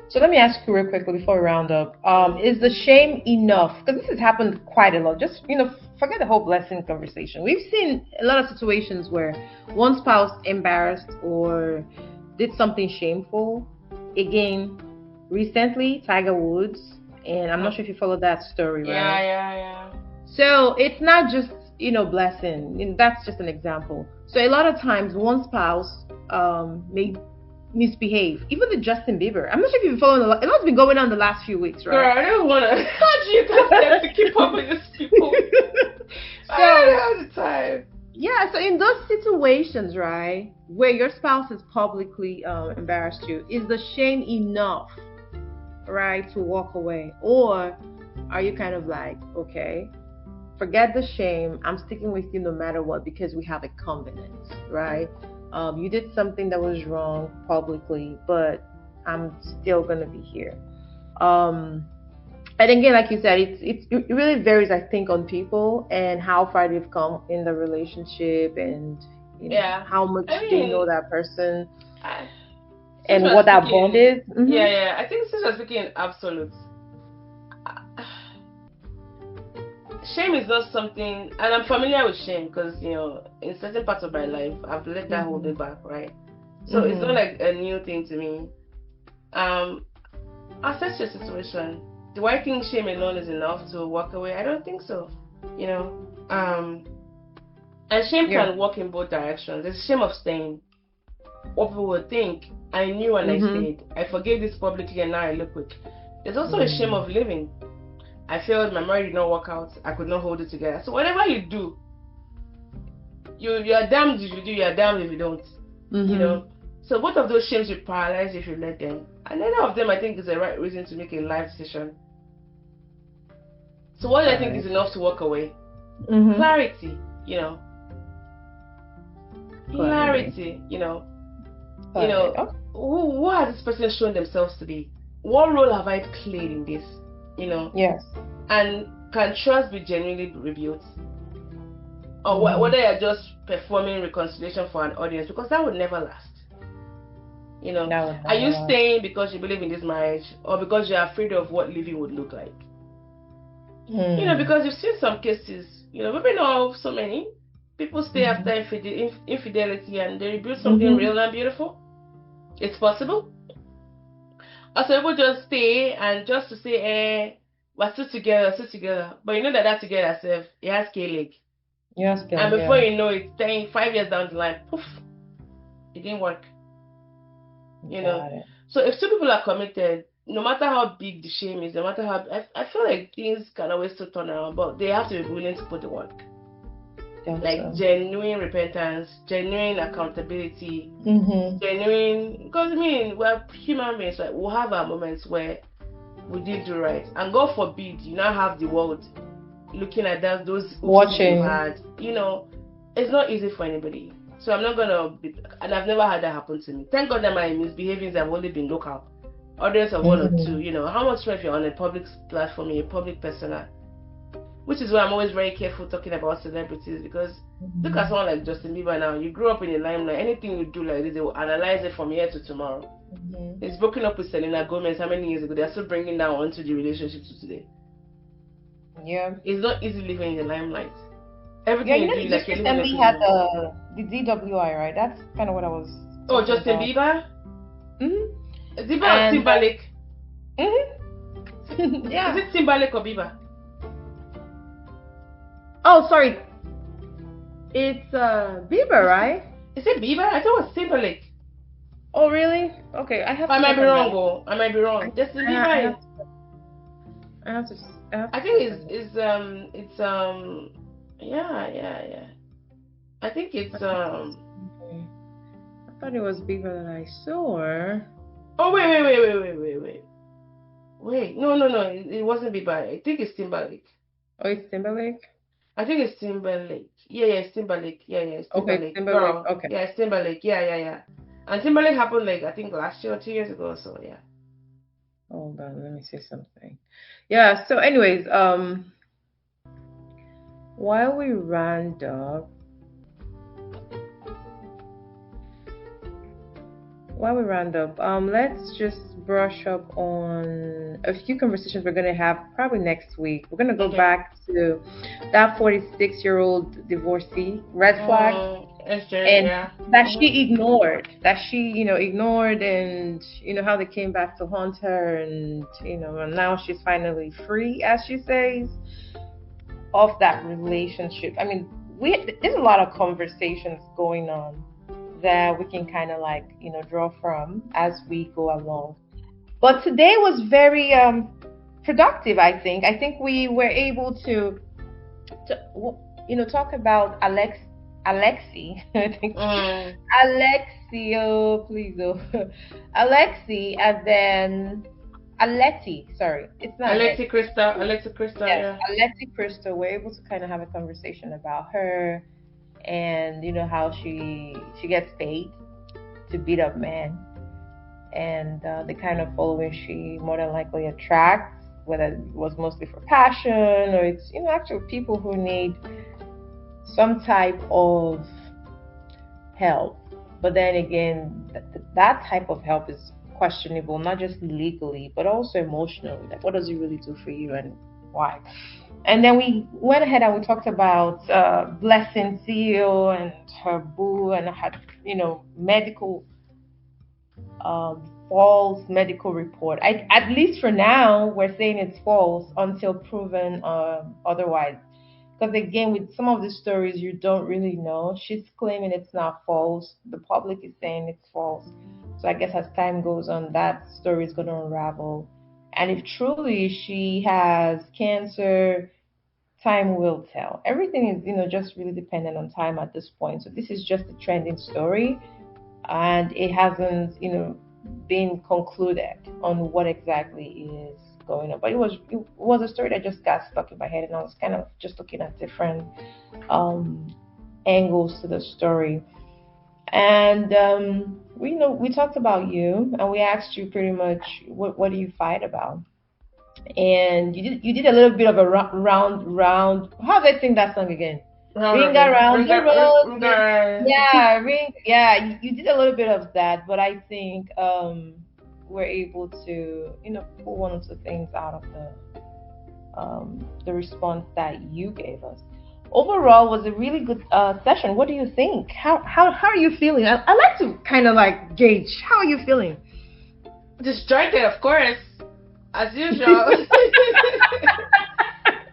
So let me ask you real quickly before we round up. Is the shame enough? Because this has happened quite a lot. Just, forget the whole blessing conversation. We've seen a lot of situations where one spouse embarrassed or did something shameful. Again, recently, Tiger Woods, and I'm not sure if you followed that story, right? Yeah. So it's not just, blessing. That's just an example. So a lot of times one spouse may misbehave. Even the Justin Bieber. I'm not sure if you've been following a lot. A lot's been going on the last few weeks, right? Girl, I don't want to. How do you have to keep up with these people? I don't have the time. Yeah, so in those situations, right, where your spouse has publicly embarrassed you, is the shame enough, right, to walk away? Or are you kind of like, okay, forget the shame, I'm sticking with you no matter what because we have a covenant, right? You did something that was wrong publicly, but I'm still going to be here. And again, like you said, it really varies, I think, on people and how far they've come in the relationship and how much they know that person and what that bond is. Yeah. I think since we're speaking in absolutes, shame is not something, and I'm familiar with shame because in certain parts of my life I've let that hold me back, right? So it's not like a new thing to me. Assess your situation. Do I think shame alone is enough to walk away? I don't think so. And shame can work in both directions. There's shame of staying. What people would think, I knew and I stayed. I forgave this publicly and now I look weak. There's also a shame of living. I failed, my marriage did not work out, I could not hold it together. So whatever you do, you're damned if you do, you're damned if you don't. So both of those shames will paralyze if you let them. And none of them I think is the right reason to make a life decision. So what I think is enough to walk away? Clarity, Clarity, who has this person shown themselves to be? What role have I played in this? Yes. And can trust be genuinely rebuilt? Or whether you're just performing reconciliation for an audience, because that would never last. Are you staying because you believe in this marriage, or because you're afraid of what living would look like? Because you've seen some cases, maybe not so many, people stay after infidelity and they rebuild something real and beautiful. It's possible. Also, people just stay and just to say, we're still together. But you know that together self, it has K-leg. Yes, and before you know it, 5 years down the line, poof, it didn't work. So if two people are committed, no matter how big the shame is, no matter how, I feel like things can always still turn around, but they have to be willing to put the work. like so. genuine repentance, genuine accountability, genuine. Because I mean, we're human beings. Like we'll have our moments where we did do right, and God forbid you now have the world looking at those Watching. you had. You know, it's not easy for anybody. So I'm not gonna be, and I've never had that happen to me. Thank God that my misbehaviors have only been local. Audience of one or two, you know, how much more if you're on a public platform, you're a public persona. Which is why I'm always very careful talking about celebrities, because look at someone like Justin Bieber now. You grew up in the limelight. Anything you do like this, they will analyze it from here to tomorrow. He's broken up with Selena Gomez how many years ago? They're still bringing down onto the relationship to today. Yeah. It's not easy living in the limelight. Everything you know, you do, just like recently had the DWI, right? That's kind of what I was. Oh, Justin Bieber? Bieber or Timberlake? Yeah. Is it Timberlake or Bieber? Oh, sorry. It's Bieber, right? Is it Bieber? I thought it was Timberlake. Oh, really? Okay, I might be wrong. I might be wrong. Justin Bieber is. I think it's yeah. I think it's I thought it was Bieber that I saw. Oh wait. No. It wasn't Bieber. I think it's Timberlake. Oh, it's Timberlake? I think it's Timberlake. Yeah, it's Timberlake. Yeah, it's Timberlake. Okay, Timberlake. Okay. Yeah, it's Timberlake. Yeah. And Timberlake happened like I think last year or 2 years ago. So yeah. Hold on, let me say something. Yeah. So, anyways, while we round up, let's just brush up on a few conversations we're going to have probably next week. We're going to go back to that 46-year-old divorcee, red flag, that she ignored, and how they came back to haunt her, and and now she's finally free, as she says, of that relationship. I mean, there's a lot of conversations going on that we can kind of draw from as we go along. But today was very productive, I think. I think we were able to talk about Alexi. I think Alexi, oh please, Alexi, and then Alexi. Sorry, it's not Alexi Crystal. Yes, Alexi Crystal. We're able to kind of have a conversation about her, and how she gets paid to beat up men, and the kind of following she more than likely attracts, whether it was mostly for passion or it's actually people who need some type of help. But then again, that type of help is questionable, not just legally but also emotionally. Like, what does it really do for you and why? And then we went ahead and we talked about Blessing CEO and her boo and her medical false medical report. At least for now, we're saying it's false until proven otherwise. Because again, with some of the stories, you don't really know. She's claiming it's not false. The public is saying it's false. So I guess as time goes on, that story is going to unravel. And if truly she has cancer, time will tell. Everything is, just really dependent on time at this point. So this is just a trending story, and it hasn't, been concluded on what exactly is going on. But it was a story that just got stuck in my head, and I was kind of just looking at different angles to the story. And we talked about you, and we asked you pretty much what do you fight about, and you did a little bit of a round. How do I sing that song again? Ring around the road. Yeah, ring. Yeah, you did a little bit of that, but I think we're able to pull one or two things out of the response that you gave us. Overall, was a really good session. What do you think? How are you feeling? I like to kind of gauge. How are you feeling? Distracted, of course, as usual.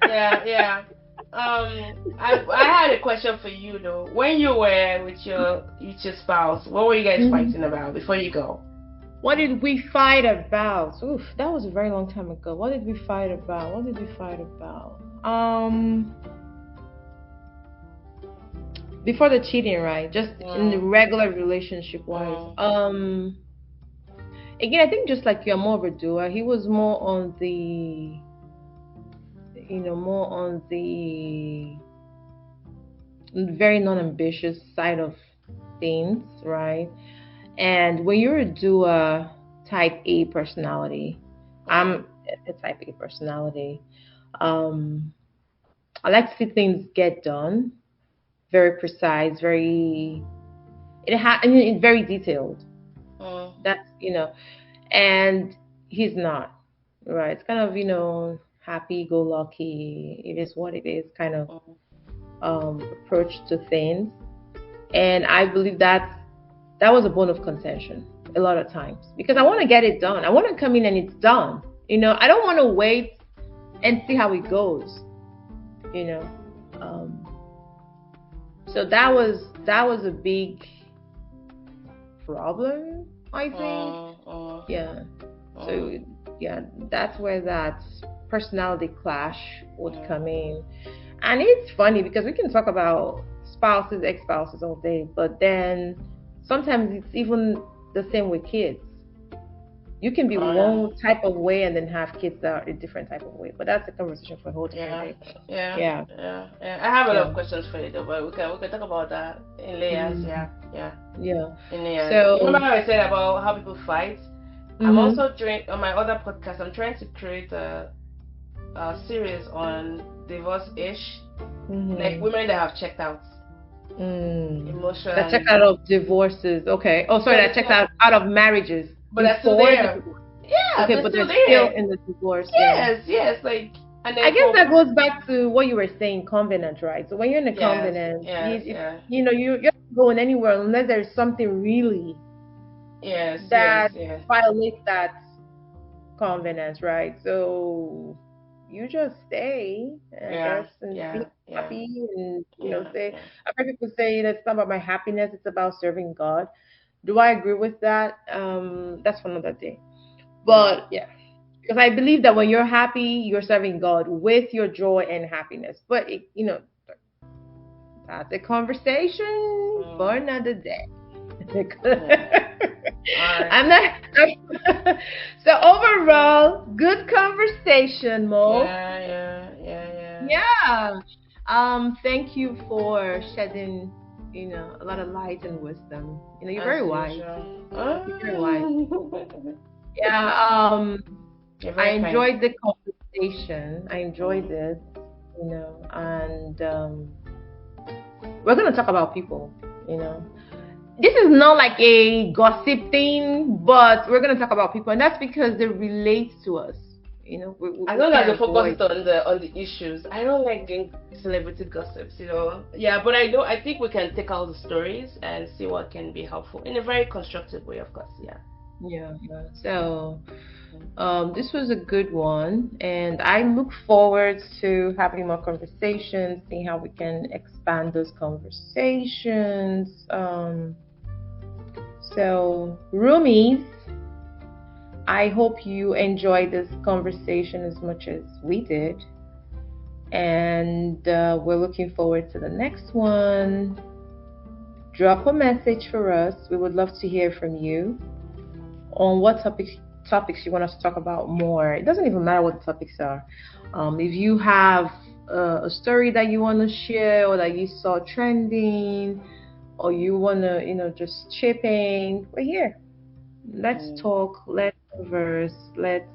Yeah. I had a question for you though. When you were with your spouse, what were you guys fighting about before you go? What did we fight about? Oof, that was a very long time ago. What did we fight about? before the cheating, right? Just in the regular relationship wise. Again, I think just like you're more of a doer. He was more on the, more on the very non-ambitious side of things, right? And when you're a doer, type A personality, I'm a type A personality. I like to see things get done, very precise, I mean, it's very detailed. That's and he's not, right? It's kind of happy go lucky. It is what it is, kind of approach to things. And I believe that was a bone of contention a lot of times because I want to get it done. I want to come in and it's done. I don't want to wait and see how it goes. So that was a big problem, I think. Yeah. So yeah, that's where that personality clash would come in. And it's funny because we can talk about spouses, ex-spouses all day, but then sometimes it's even the same with kids. You can be one type of way and then have kids that are a different type of way. But that's a conversation for a whole different day. Yeah. I have a lot of questions for you though, but we can talk about that in layers. Yeah. In layers. So remember how I said about how people fight? I'm also trying on my other podcast. I'm trying to create a series on divorce-ish, like women that have checked out. Emotionally. That checked out of divorces. Okay. Oh, sorry. That checked out of marriages. But that's still there. Yeah. Okay, but they're still in the divorce. Yes. Like. And I guess that goes back to what you were saying, covenant, right? So when you're in a covenant, you're not going anywhere unless there's something really that violates that covenant, right? So you just stay, I guess, and be happy, and say. I've heard people say that it's not about my happiness; it's about serving God. Do I agree with that? That's for another day. But yeah, because I believe that when you're happy, you're serving God with your joy and happiness. But that's a conversation for another day. I'm not. So overall, good conversation, Mo. Yeah. Thank you for shedding, a lot of light and wisdom. You're very wise. You're very wise. Yeah. I enjoyed the conversation. I enjoyed it. And we're gonna talk about people. This is not like a gossip thing, but we're gonna talk about people, and that's because they relate to us. As long as you focus on the issues. I don't like doing celebrity gossips. Yeah, but I think we can take out the stories and see what can be helpful in a very constructive way, of course. Yeah. So this was a good one, and I look forward to having more conversations, seeing how we can expand those conversations. So roomies, I hope you enjoyed this conversation as much as we did, and we're looking forward to the next one. Drop a message for us. We would love to hear from you on what topics you want us to talk about more. It doesn't even matter what the topics are. If you have a story that you want to share, or that you saw trending, or you want to just chip in, we're here. Let's talk, let's converse, let's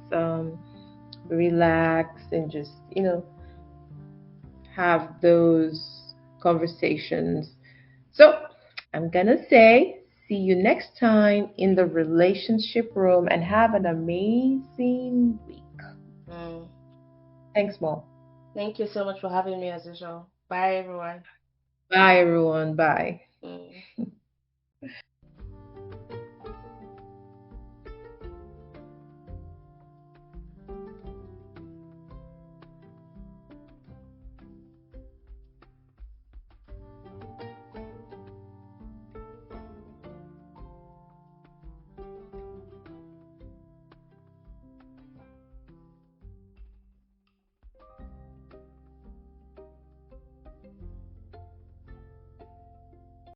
relax, and just have those conversations. So I'm gonna say see you next time in the relationship room, and have an amazing week. Thanks, Mom. Thank you so much for having me as usual. Bye, everyone. Bye, everyone. Bye.